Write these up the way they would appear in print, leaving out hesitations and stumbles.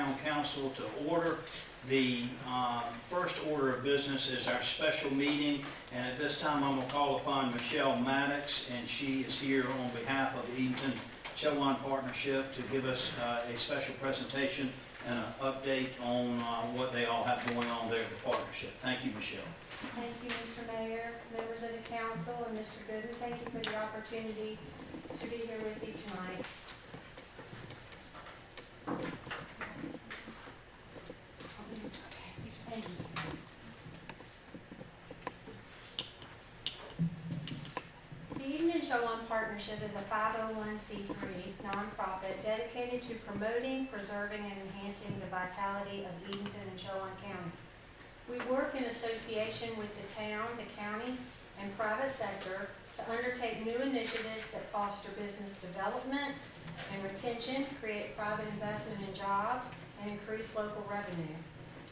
Town Council to order. The first order of business is our special meeting, and at this time I'm going to call upon Michelle Maddox, and she is here on behalf of the Edenton Chowan Partnership to give us a special presentation and an update on what they all have going on there at the partnership. Thank you, Michelle. Thank you, Mr. Mayor, members of the council, and Mr. Gooden. Thank you for the opportunity to be here with you tonight. The Edenton Chowan Partnership is a 501c3 nonprofit dedicated to promoting, preserving, and enhancing the vitality of Edenton and Chowan County. We work in association with the town, the county, and private sector to undertake new initiatives that foster business development and retention, create private investment in jobs, and increase local revenue.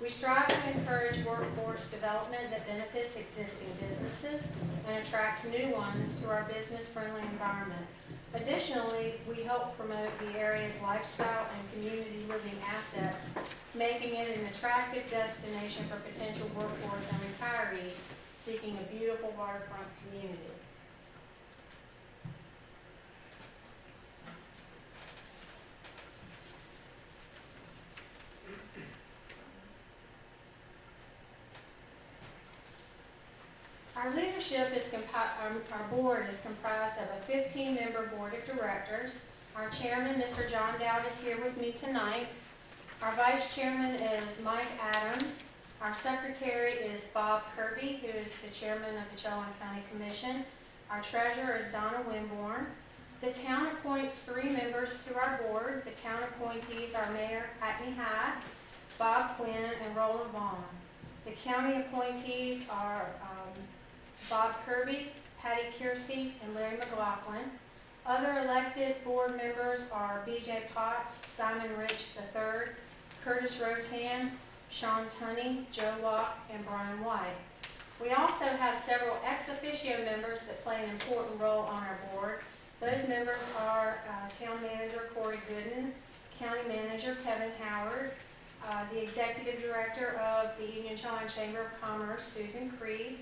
We strive to encourage workforce development that benefits existing businesses and attracts new ones to our business-friendly environment. Additionally, we help promote the area's lifestyle and community living assets, making it an attractive destination for potential workforce and retirees seeking a beautiful waterfront community. Our leadership is our board is comprised of a 15-member board of directors. Our chairman, Mr. John Dowd, is here with me tonight. Our vice chairman is Mike Adams. Our secretary is Bob Kirby, who is the chairman of the Chowan County Commission. Our treasurer is Donna Winborn. The town appoints 3 members to our board. The town appointees are Mayor Hackney Hyde, Bob Quinn, and Roland Vaughn. The county appointees are Bob Kirby, Patty Kiersey, and Larry McLaughlin. Other elected board members are B.J. Potts, Simon Rich III, Curtis Rotan, Sean Tunney, Joe Locke, and Brian White. We also have several ex officio members that play an important role on our board. Those members are Town Manager Corey Gooden, County Manager Kevin Howard, the Executive Director of the Edenton Chowan Chamber of Commerce, Susan Creed,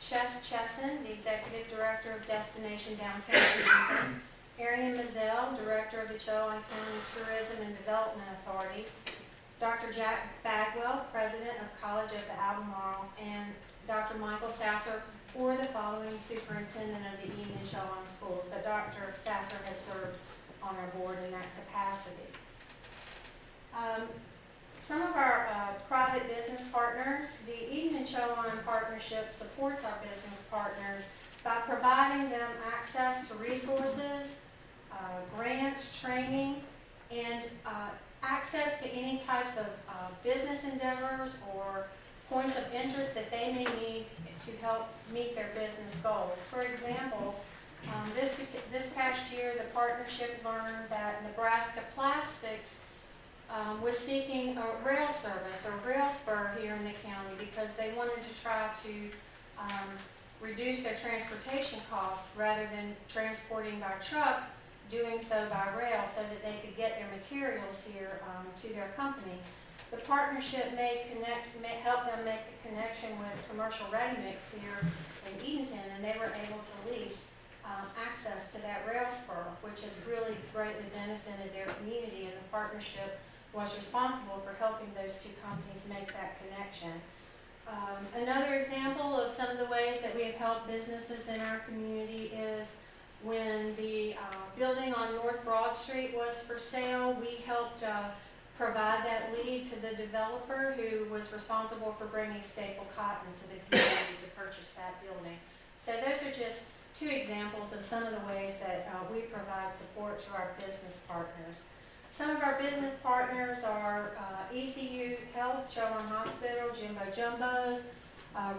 Chess Chesson, the Executive Director of Destination Downtown Edenton, Arian Mazzell, Director of the Chowan County Tourism and Development Authority, Dr. Jack Bagwell, President of College of the Albemarle, and Dr. Michael Sasser, or the following Superintendent of the Edenton Chowan Schools, but Dr. Sasser has served on our board in that capacity. Some of our private business partners, the Edenton Chowan Partnership supports our business partners by providing them access to resources, grants, training, and access to any types of business endeavors or points of interest that they may need to help meet their business goals. For example, this past year the partnership learned that Nebraska Plastics was seeking a rail service or rail spur here in the county because they wanted to try to reduce their transportation costs rather than transporting by truck, doing so by rail so that they could get their materials here to their company. The partnership may help them make a connection with Commercial Ready Mix here in Edenton, and they were able to lease access to that rail spur, which has really greatly benefited their community, and the partnership was responsible for helping those 2 companies make that connection. Another example of some of the ways that we have helped businesses in our community is when the building on North Broad Street was for sale, we helped provide that lead to the developer who was responsible for bringing staple cotton to the community to purchase that building. So those are just 2 examples of some of the ways that we provide support to our business partners. Some of our business partners are ECU Health, Chowan Hospital, Jimbo Jumbos,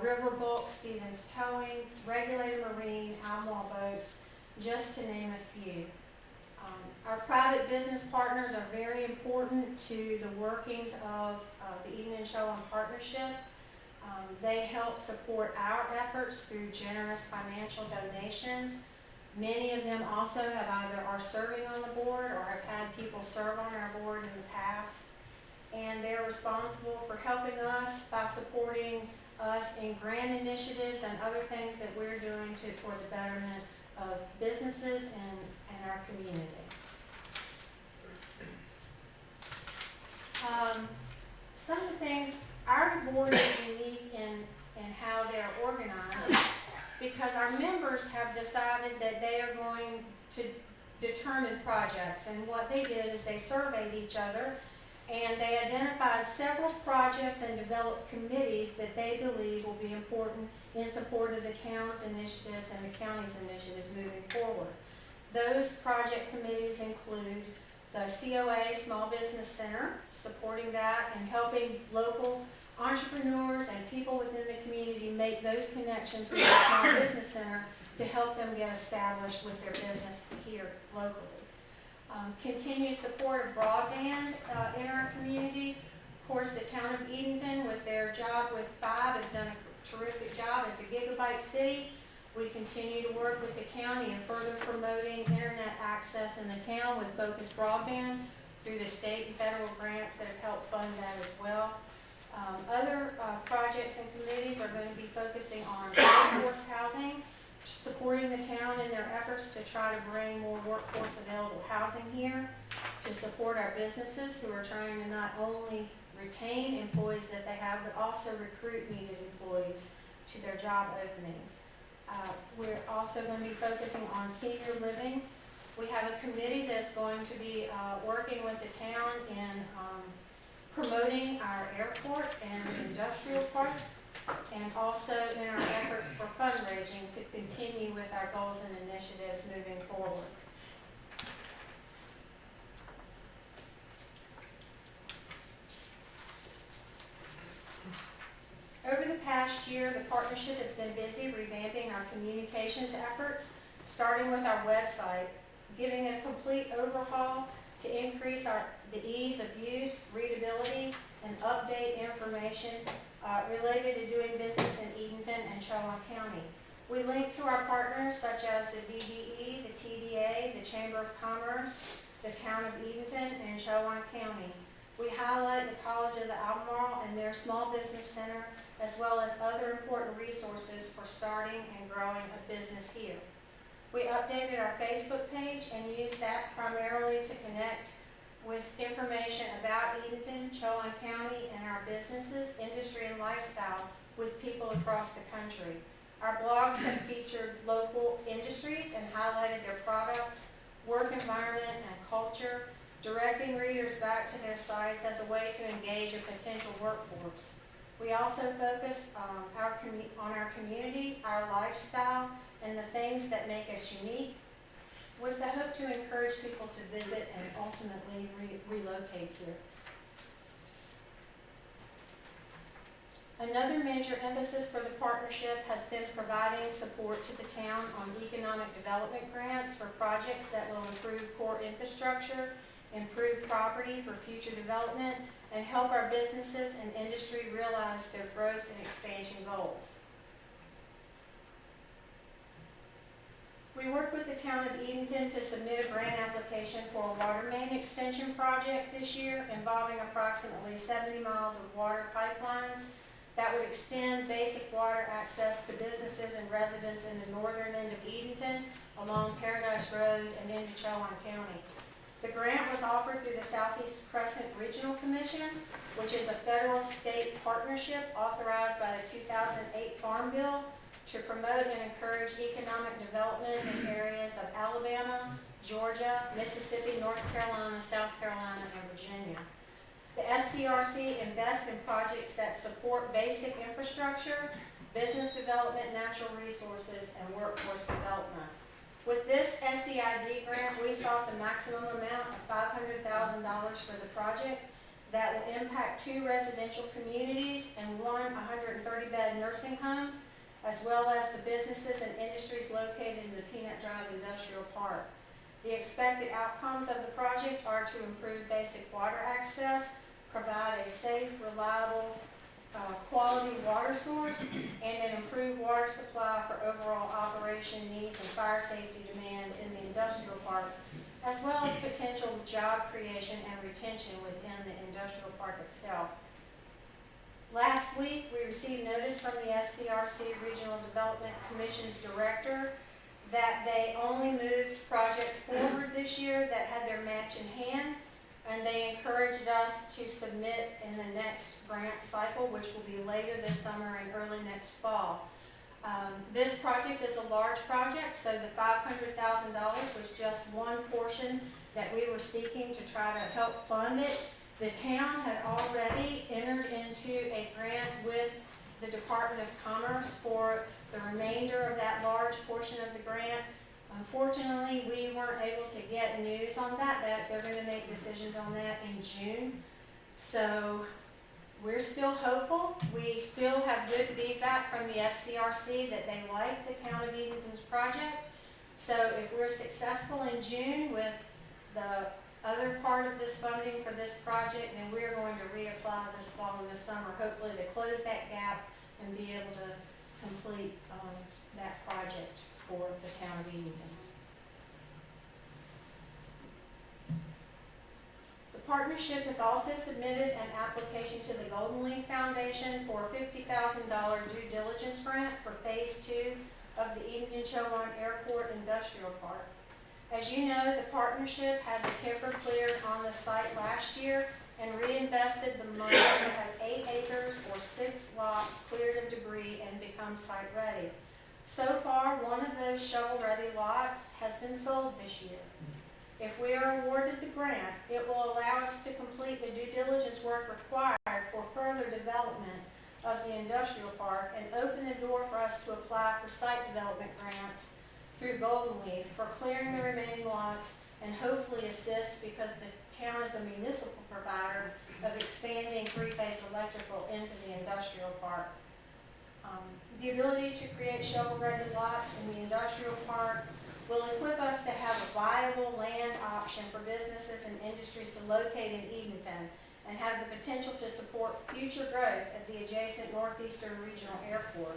Riverbook, Stevens Towing, Regulated Marine, Albemarle Boats, just to name a few. Our private business partners are very important to the workings of the Edenton Chowan Partnership. They help support our efforts through generous financial donations. Many of them also are serving on the board or have had people serve on our board in the past. are responsible for helping us by supporting us in grant initiatives and other things that we're doing for the betterment of businesses and our community. Some of the things, our board is unique in how they're organized because our members have decided that they are going to determine projects. And what they did is they surveyed each other and they identified several projects and developed committees that they believe will be important in support of the town's initiatives and the county's initiatives moving forward. Those project committees include the COA Small Business Center, supporting that and helping local entrepreneurs and people within the community make those connections with the Small Business Center to help them get established with their business here locally. Continued support of broadband in our community. Of course, the town of Edenton, with their job with 5, has done a terrific job as a gigabyte city. We continue to work with the county in further promoting internet access in the town with focused broadband through the state and federal grants that have helped fund that as well. Other projects and committees are going to be focusing on workforce housing, supporting the town in their efforts to try to bring more workforce available housing here, to support our businesses who are trying to not only retain employees that they have, but also recruit needed employees to their job openings. We're also going to be focusing on senior living. We have a committee that's going to be working with the town in promoting our airport and industrial park, and also in our efforts for fundraising to continue with our goals and initiatives moving forward. Over the past year, the partnership has been busy revamping our communications efforts, starting with our website, giving a complete overhaul to increase the ease of use, readability, and update information related to doing business in Edenton and Chowan County. We link to our partners such as the DDE, the TDA, the Chamber of Commerce, the Town of Edenton, and Chowan County. We highlight the College of the Albemarle and their Small Business Center, as well as other important resources for starting and growing a business here. We updated our Facebook page and used that primarily to connect with information about Edenton, Chowan County, and our businesses, industry, and lifestyle with people across the country. Our blogs have featured local industries and highlighted their products, work environment, and culture, directing readers back to their sites as a way to engage a potential workforce. We also focus on our community, our lifestyle, and the things that make us unique, with the hope to encourage people to visit and ultimately relocate here. Another major emphasis for the partnership has been providing support to the town on economic development grants for projects that will improve core infrastructure, improve property for future development, and help our businesses and industry realize their growth and expansion goals. We worked with the town of Edenton to submit a grant application for a water main extension project this year involving approximately 70 miles of water pipelines that would extend basic water access to businesses and residents in the northern end of Edenton along Paradise Road and into Chowan County. The grant was offered through the Southeast Crescent Regional Commission, which is a federal-state partnership authorized by the 2008 Farm Bill to promote and encourage economic development in areas of Alabama, Georgia, Mississippi, North Carolina, South Carolina, and Virginia. The SCRC invests in projects that support basic infrastructure, business development, natural resources, and workforce development. With this SEID grant, we sought the maximum amount of $500,000 for the project that will impact 2 residential communities and 1 130-bed nursing home, as well as the businesses and industries located in the Peanut Drive Industrial Park. The expected outcomes of the project are to improve basic water access, provide a safe, reliable, quality water source, and an improved water supply for overall operation needs and fire safety demand in the industrial park, as well as potential job creation and retention within the industrial park itself. last week, we received notice from the SCRC Regional Development Commission's director that they only moved projects forward this year that had their match in hand, and they encouraged us to submit in the next grant cycle, which will be later this summer and early next fall. This project is a large project, so the $500,000 was just one portion that we were seeking to try to help fund it. The town had already entered into a grant with the Department of Commerce for the remainder of that large portion of the grant. Unfortunately, we weren't able to get news on that they're going to make decisions on that in June. So we're still hopeful. We still have good feedback from the SCRC that they like the town of Edenton's project. So if we're successful in June with the other part of this funding for this project, then we're going to reapply this fall and this summer, hopefully to close that gap and be able to complete that project for the town of Edenton. The partnership has also submitted an application to the Golden Leaf Foundation for a $50,000 due diligence grant for Phase 2 of the Edenton-Chowan Airport Industrial Park. As you know, the partnership had the timber cleared on the site last year and reinvested the money to have 8 acres or 6 lots cleared of debris and become site ready. So far, one of those shovel-ready lots has been sold this year. If we are awarded the grant, it will allow us to complete the due diligence work required for further development of the industrial park and open the door for us to apply for site development grants through Golden Leaf for clearing the remaining lots and hopefully assist, because the town is a municipal provider, of expanding three-phase electrical into the industrial park. The ability to create shovel-ready lots in the industrial park will equip us to have a viable land option for businesses and industries to locate in Edenton and have the potential to support future growth at the adjacent Northeastern Regional Airport.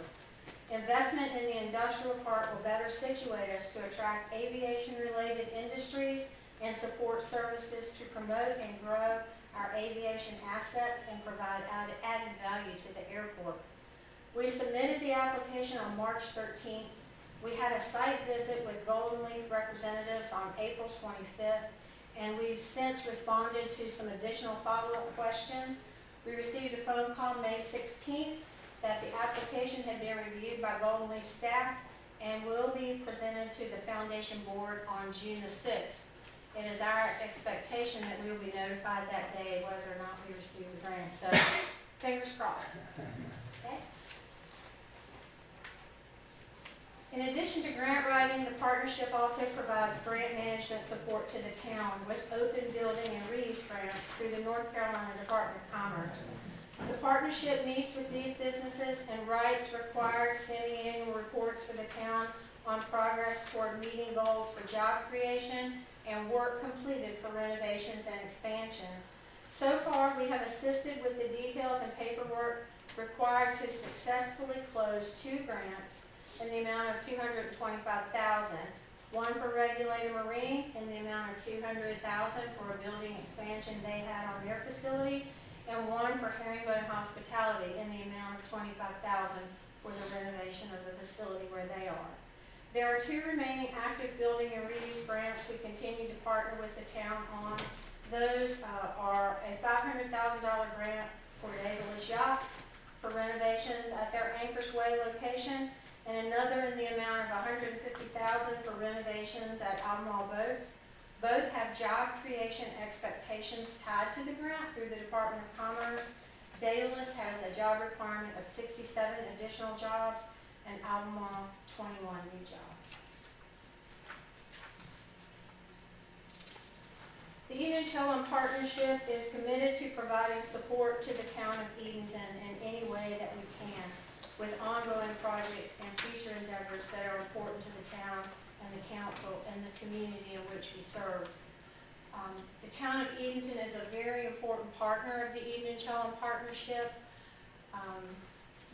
Investment in the industrial park will better situate us to attract aviation-related industries and support services to promote and grow our aviation assets and provide added value to the airport. We submitted the application on March 13th. We had a site visit with Golden Leaf representatives on April 25th, and we've since responded to some additional follow-up questions. We received a phone call May 16th that the application had been reviewed by Golden Leaf staff and will be presented to the foundation board on June the 6th. It is our expectation that we will be notified that day whether or not we receive the grant. So, fingers crossed. Okay. In addition to grant writing, the partnership also provides grant management support to the town with open building and reuse grants through the North Carolina Department of Commerce. The partnership meets with these businesses and writes required semi-annual reports for the town on progress toward meeting goals for job creation and work completed for renovations and expansions. So far, we have assisted with the details and paperwork required to successfully close 2 grants in the amount of $225,000, one for regulated marine in the amount of $200,000 for a building expansion they had on their facility, and one for Herringbone Hospitality in the amount of $25,000 for the renovation of the facility where they are. There are 2 remaining active building and reuse grants we continue to partner with the town on. Those are a $500,000 grant for Daedalus Yachts for renovations at their Anchors Way location, and another in the amount of $150,000 for renovations at Albemarle Boats. Both have job creation expectations tied to the grant through the Department of Commerce. Daedalus has a job requirement of 67 additional jobs, and Albemarle 21 new jobs. The Edenton Partnership is committed to providing support to the town of Edenton in any way that we can, with ongoing projects and future endeavors that are important to the town and the council and the community in which we serve. The town of Edenton is a very important partner of the Edenton Partnership.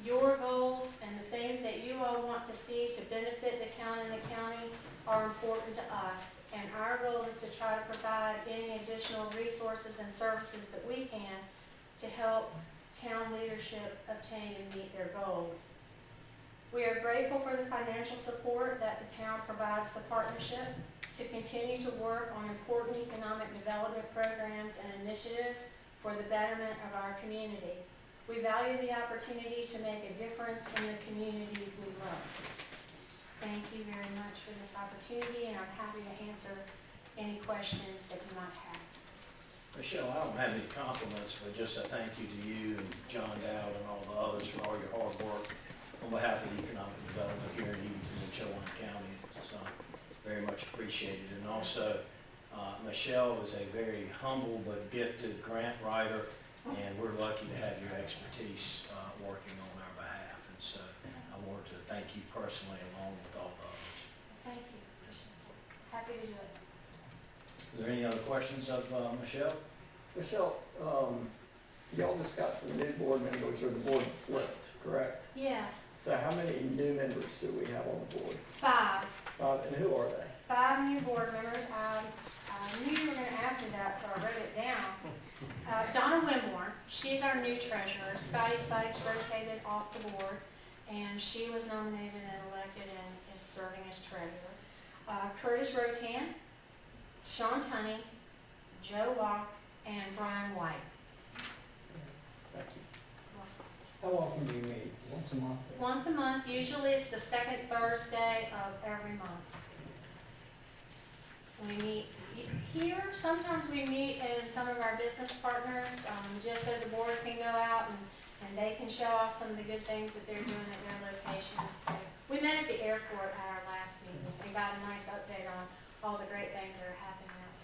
Your goals and the things that you all want to see to benefit the town and the county are important to us, and our goal is to try to provide any additional resources and services that we can to help town leadership obtain and meet their goals. We are grateful for the financial support that the town provides the partnership to continue to work on important economic development programs and initiatives for the betterment of our community. We value the opportunity to make a difference in the community we love. Thank you very much for this opportunity, and I'm happy to answer any questions that you might have. Michelle, I don't have any compliments, but just a thank you to you and John Dowd and all the others for all your hard work on behalf of the economic development here in Edenton and Chowan County. It's very much appreciated. And also, Michelle is a very humble but gifted grant writer, and we're lucky to have your expertise working on our behalf. And so I wanted to thank you personally along with all the others. Thank you. Happy to do it. Is there any other questions of Michelle? Michelle, y'all just got some new board members, or the board flipped, correct? Yes, So how many new members do we have on the board? 5. And who are they? 5 new board members. I knew you were going to ask me that, so I wrote it down. Donna Winmore, she's our new treasurer. Scotty Sykes rotated off the board, and she was nominated and elected and is serving as treasurer. Curtis Rotan, Sean Tunney, Joe Walk, and Brian White. Thank you. How often do you meet? Once a month? Once a month, usually it's the second Thursday of every month. We meet here, sometimes we meet in some of our business partners, just so the board can go out and they can show off some of the good things that they're doing at their locations. So we met at the airport at our last meeting and got a nice update on all the great things that are happening out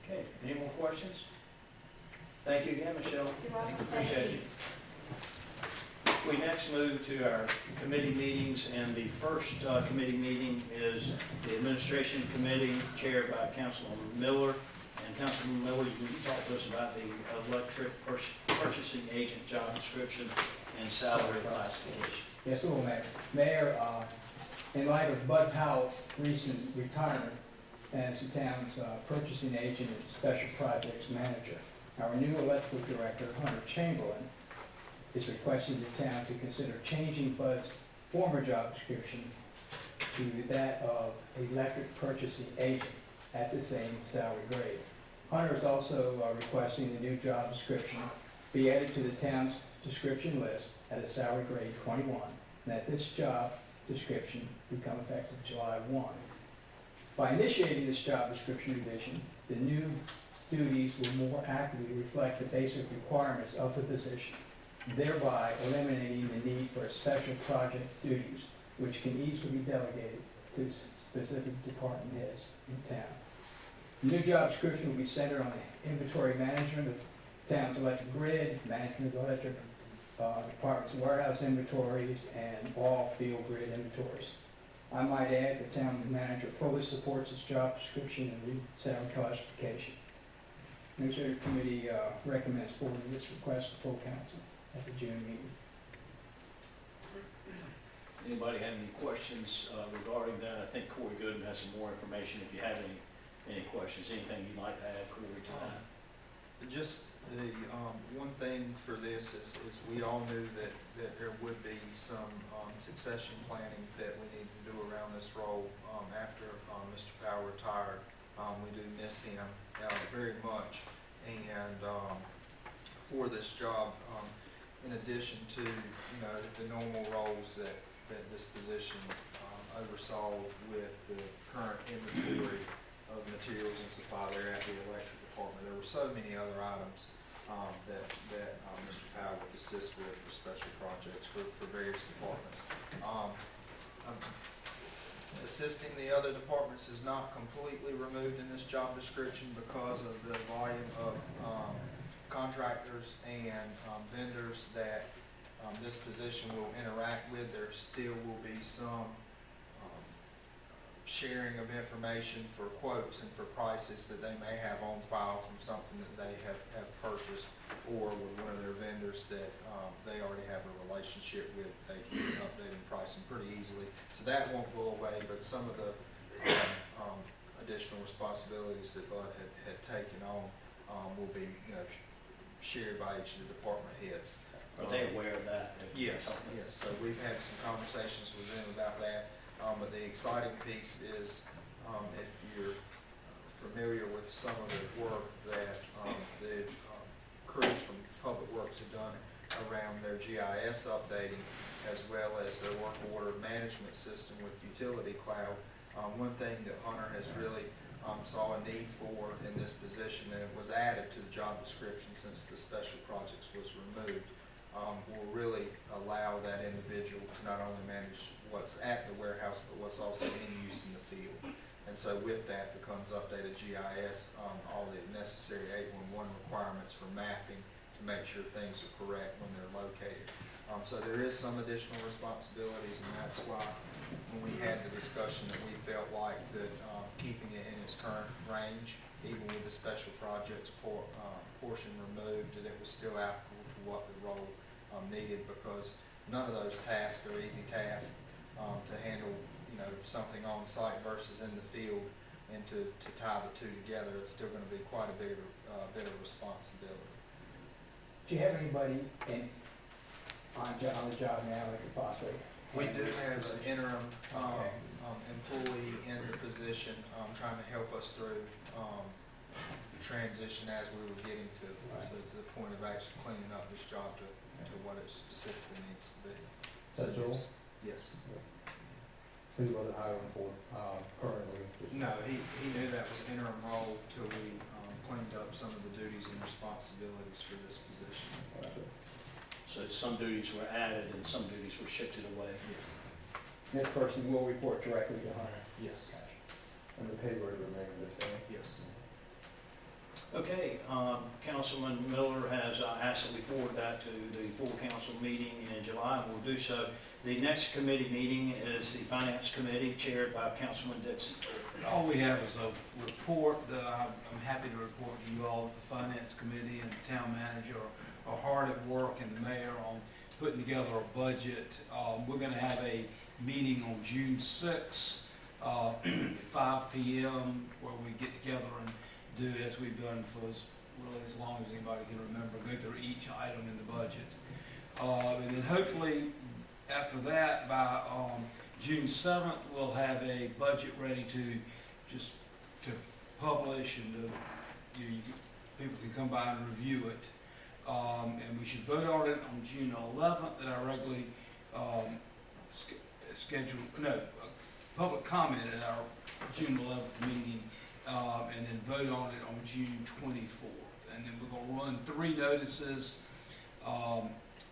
there. Okay, any more questions? Thank you again, Michelle. You're welcome. Appreciate it. We next move to our committee meetings, and the first committee meeting is the Administration Committee chaired by Councilman Miller. And Councilman Miller, you can talk to us about the electric purchasing agent job description and salary classification. Yes, we will, Mayor. Mayor, in light of Bud Powell's recent retirement as the town's purchasing agent and special projects manager, our new electrical director, Hunter Chamberlain, is requesting the town to consider changing Bud's former job description to that of electric purchasing agent at the same salary grade. Hunter is also requesting the new job description be added to the town's description list at a salary grade 21, and that this job description become effective July 1. By initiating this job description revision, the new duties will more accurately reflect the basic requirements of the position, thereby eliminating the need for special project duties, which can easily be delegated to specific department heads in town. The new job description will be centered on the inventory management of town's electric grid, management of electric department's warehouse inventories, and all field grid inventories. I might add, the town manager fully supports this job description and new salary classification. The Administrative Committee recommends forwarding this request to full council at the June meeting. Anybody have any questions regarding that? I think Corey Gooden has some more information if you have any questions, anything you'd like to add, Corey, to that? Just the, one thing for this is we all knew that there would be some succession planning that we need to do around this role after Mr. Powell retired. We do miss him very much, and for this job, in addition to the normal roles that this position oversaw with the current inventory of materials and supply there at the electric department, there were so many other items that Mr. Powell would assist with for special projects for various departments. Assisting the other departments is not completely removed in this job description because of the volume of contractors and vendors that this position will interact with. There still will be some sharing of information for quotes and for prices that they may have on file from something that they have purchased, or with one of their vendors that they already have a relationship with. They can get updating pricing pretty easily. So that won't go away, but some of the additional responsibilities that Bud had taken on will be shared by each of the department heads. Are they aware of that? Yes, yes, so we've had some conversations with them about that, but the exciting piece is, if you're familiar with some of the work that, the crews from Public Works have done around their GIS updating, as well as their work order management system with Utility Cloud. One thing that Hunter has really saw a need for in this position, and it was added to the job description since the special projects was removed, will really allow that individual to not only manage what's at the warehouse, but what's also in use in the field. And so with that becomes updated GIS, all the necessary 811 requirements for mapping to make sure things are correct when they're located. So there is some additional responsibilities, and that's why when we had the discussion that we felt like that keeping it in its current range, even with the special projects portion removed, that it was still applicable to what the role needed, because none of those tasks are easy tasks to handle, something on site versus in the field, and to tie the two together, it's still going to be quite a bit of responsibility. Do you have anybody on the job now that could possibly? We do have an interim Okay. employee in the position, trying to help us through the transition as we were getting to the point of actually cleaning up this job to what it specifically needs to be. Is that Joel? Yes. Who was it hiring for currently? No, he knew that was an interim role till we cleaned up some of the duties and responsibilities for this position. So some duties were added and some duties were shifted away. Yes. This person will report directly to Hunter. Yes. And the pay rate remain the same. Yes. Okay, Councilman Miller has asked that we forward that to the full council meeting in July, and we'll do so. The next committee meeting is the Finance Committee, chaired by Councilman Dixon. All we have is a report that I'm happy to report to you all that the Finance Committee and the Town Manager are hard at work, and the Mayor on putting together a budget. We're going to have a meeting on June 6th at 5 p.m. where we get together and do, as we've done for really as long as anybody can remember, go through each item in the budget. And then hopefully after that, by June 7th, we'll have a budget ready to publish, and people can come by and review it. And we should vote on it on June 11th at our regularly public comment at our June 11th meeting, and then vote on it on June 24th. And then we're going to run 3 notices,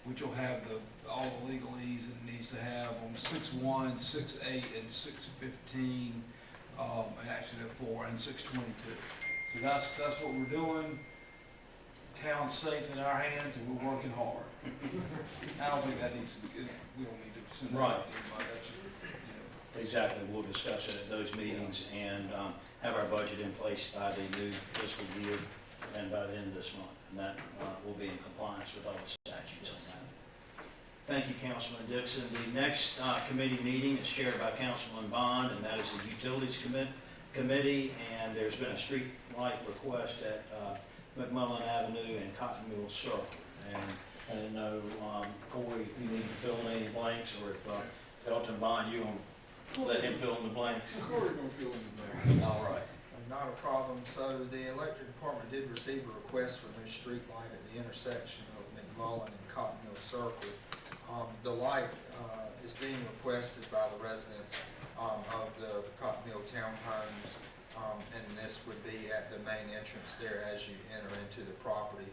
which will have all the legalese it needs to have on 6/1, 6/8, and 6/15, and actually there are 4, and 6/22. So that's what we're doing. Town's safe in our hands, and we're working hard. I don't think that needs to, we don't need to send that out to anybody. That's just, Exactly, we'll discuss it at those meetings and have our budget in place by the new fiscal year and by the end of this month. And that will be in compliance with all the statutes on that. Thank you, Councilman Dixon. The next committee meeting is chaired by Councilman Bond, and that is the Utilities Committee. And there's been a street light request at McMullen Avenue and Cotton Mill Circle. And I didn't know, Corey, if you need to fill in any blanks, or if Edenton Bond, you want to let him fill in the blanks? Corey gonna fill in there. All right. Not a problem. So the electric department did receive a request for a new street light at the intersection of McMullen and Cotton Mill Circle. The light is being requested by the residents of the Cotton Mill townhomes, and this would be at the main entrance there as you enter into the property.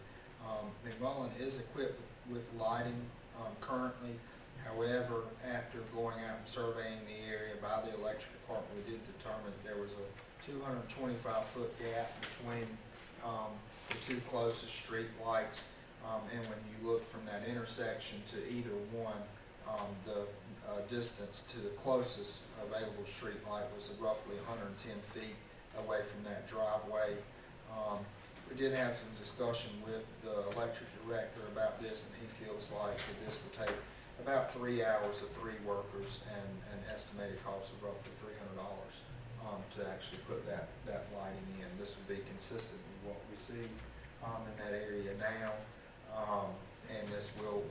McMullen is equipped with lighting currently. However, after going out and surveying the area by the electric department, we did determine that there was a 225-foot gap between the 2 closest street lights, and when you look from that intersection to either one, the distance to the closest available street light was roughly 110 feet away from that driveway. We did have some discussion with the electric director about this, and he feels like that this would take about 3 hours of 3 workers and an estimated cost of roughly $300 to actually put that lighting in. This would be consistent with what we see in that area now, and this will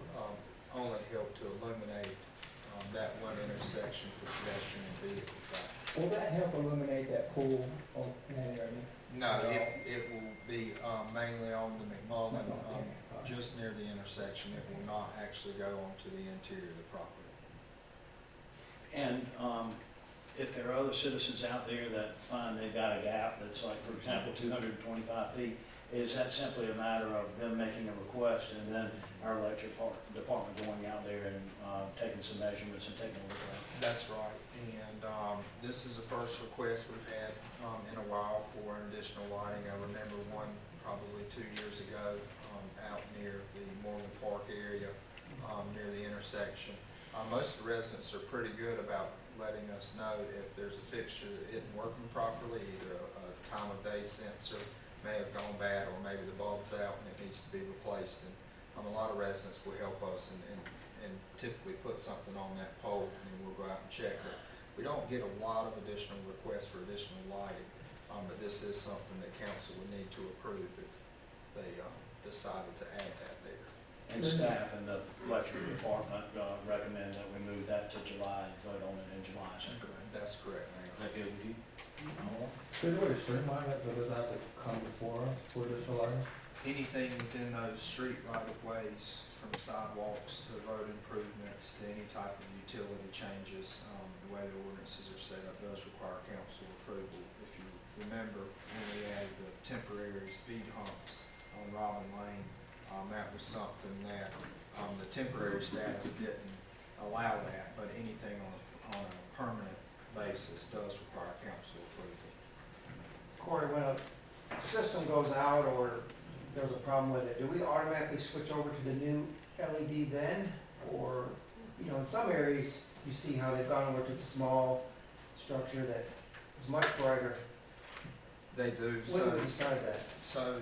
pool in that area? No, it will be, mainly on the McMullen, Okay. just near the intersection. It will not actually go onto the interior of the property. And if there are other citizens out there that find they've got a gap that's like, for example, 225 feet, is that simply a matter of them making a request and then our electric department going out there and taking some measurements and taking a look at it? That's right, and this is the first request we've had in a while for an additional lighting. I remember one probably 2 years ago out near the Morgan Park area, near the intersection. Most of the residents are pretty good about letting us know if there's a fixture that isn't working properly, either a time of day sensor may have gone bad, or maybe the bulb's out and it needs to be replaced. And a lot of residents will help us and typically put something on that pole, and then we'll go out and check it. We don't get a lot of additional requests for additional lighting, but this is something that council would need to approve if they decided to add that there. And staff and the electric department recommend that we move that to July and vote on it in July, is that correct? That's correct, Is Mayor. that good with you? Is there a way to streamline it, but does that have to come before us for additional lighting? Anything within those street right-of-ways, from sidewalks to road improvements to any type of utility changes, the way the ordinances are set up does require council approval. If you remember, when we added the temporary speed humps on Robin Lane, that was something that the temporary status didn't allow that, but anything on a permanent basis does require council approval. Corey, when a system goes out or there's a problem with it, do we automatically switch over to the new LED then? Or, you know, in some areas, you see how they've gone over to the small structure that is much brighter. They do. When do we decide that? So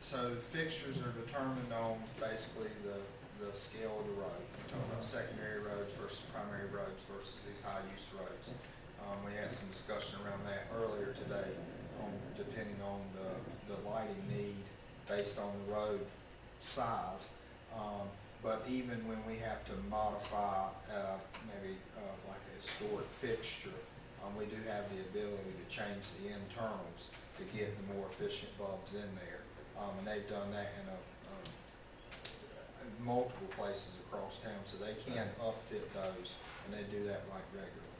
so fixtures are determined on basically the scale of the road. We're talking about secondary roads versus primary roads versus these high-use roads. We had some discussion around that earlier today, depending on the lighting need based on the road size. But even when we have to modify maybe like a historic fixture, we do have the ability to change the internals to get the more efficient bulbs in there. And they've done that in multiple places across town, so they can upfit those, and they do that like regularly.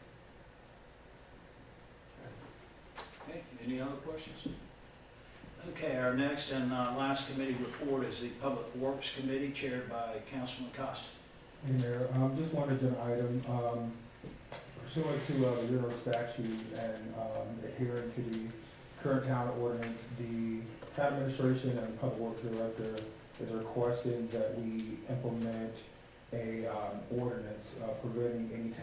Okay, any other questions? Okay, our next and last committee report is the Public Works Committee chaired by Councilman Costa. Hey, Mayor, just one agenda item, pursuant to the Bureau statute and adhering to the current town ordinance, the town administration and the Public Works Director is requesting that we implement a ordinance preventing any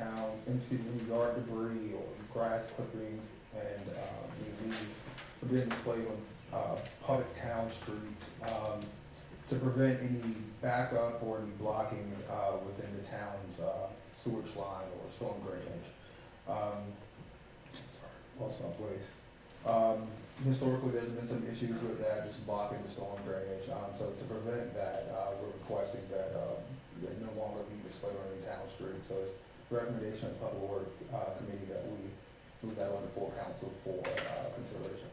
any yard debris or grass clippings and any leaves from being displayed on public town streets to prevent any backup or any blocking within the town's sewage line or storm drainage. Sorry, lost my place. Historically, there's been some issues with that, just blocking the storm drainage. So to prevent that, we're requesting that it no longer be displayed on any town street. So it's recommendation of the Public Works Committee that we move that on the full council for consideration.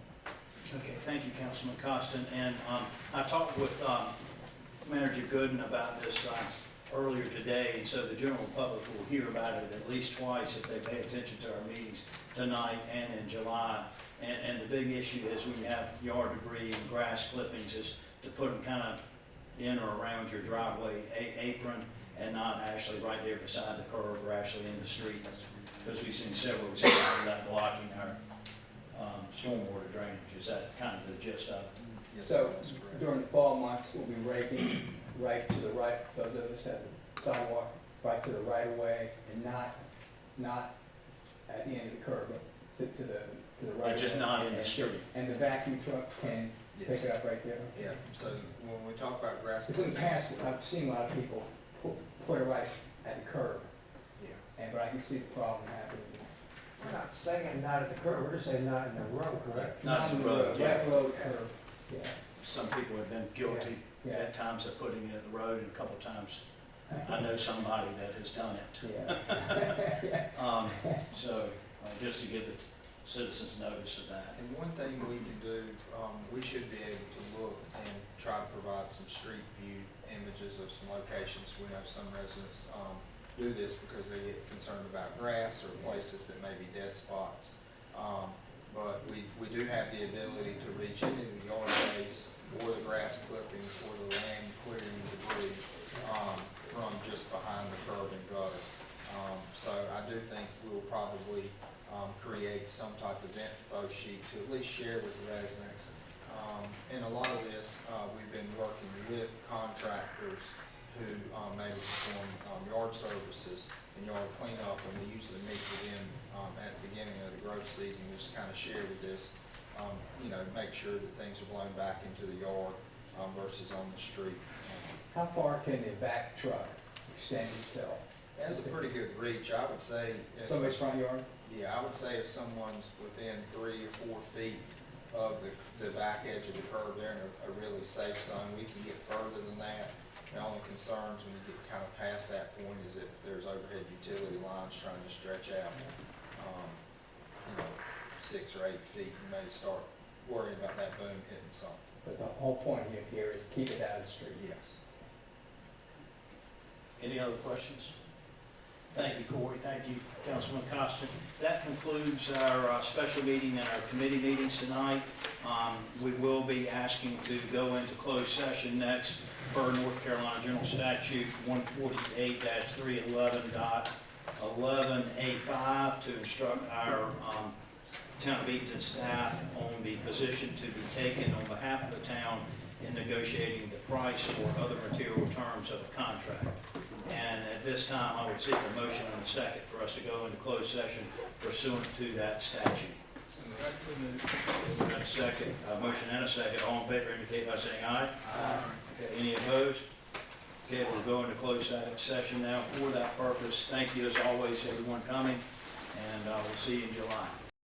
Okay, thank you, Councilman Costin. And I talked with Manager Gooden about this earlier today, and so the general public will hear about it at least twice if they pay attention to our meetings tonight and in July. And the big issue is when you have yard debris and grass clippings is to put them kind of in or around your driveway apron and not actually right there beside the curb or actually in the street. Because we've seen several examples of that blocking our stormwater drainage. Is that kind of the gist of it? Yes, So that's correct. during the fall months, we'll be raking right to the right, those of us have the sidewalk right to the right of way and not at the end of the curb, but to the right. They're just of way. not in the street. And the vacuum truck can pick Yes. it up right there. Yeah, so when we talk about grass. Because in the past, I've seen a lot of people put it right at the curb, Yeah. but I can see the problem happening. We're not saying not at the curb, we're just saying not in the road, correct? Not the on road, yeah. Right road curb, yeah. Some people have been guilty Yeah. at times of putting it in the road, and a couple times I know somebody that has done it. Yeah. So just to give citizens notice of that. And one thing we can do, we should be able to look and try to provide some street view images of some locations. We know some residents, do this because they get concerned about grass or places that may be dead spots. But we do have the ability to reach into the yard base or the grass clippings or the land clearing debris, from just behind the curb and gutter. So I do think we'll probably create some type of info sheet to at least share with the residents. And a lot of this, we've been working with contractors who maybe perform yard services and yard cleanup, and we usually meet with them at the beginning of the growth season, just kind of share with this, make sure that things are blown back into the yard versus on the street. How far can the back truck extend itself? It has a pretty good reach, I would say. Somebody's front yard? Yeah, I would say if someone's within 3 or 4 feet of the back edge of the curb, they're in a really safe zone. We can get further than that. The only concerns when you get kind of past that point is if there's overhead utility lines trying to stretch out, 6 or 8 feet, you may start worrying about that boom hitting something. But the whole point here is keep it out of the street. Yes. Any other questions? Thank you, Corey. Thank you, Councilman Costa. That concludes our special meeting and our committee meetings tonight. We will be asking to go into closed session next per North Carolina General Statute 148-311.11A5 to instruct our Town of Edenton staff on the position to be taken on behalf of the town in negotiating the price or other material terms of the contract. And at this time, I would seek a motion and a second for us to go into closed session pursuant to that statute. Got a second, motion and a second. All in favor indicate by saying aye. Aye. Okay, any opposed? Okay, we'll go into closed session now for that purpose. Thank you as always, everyone coming, and we'll see you in July.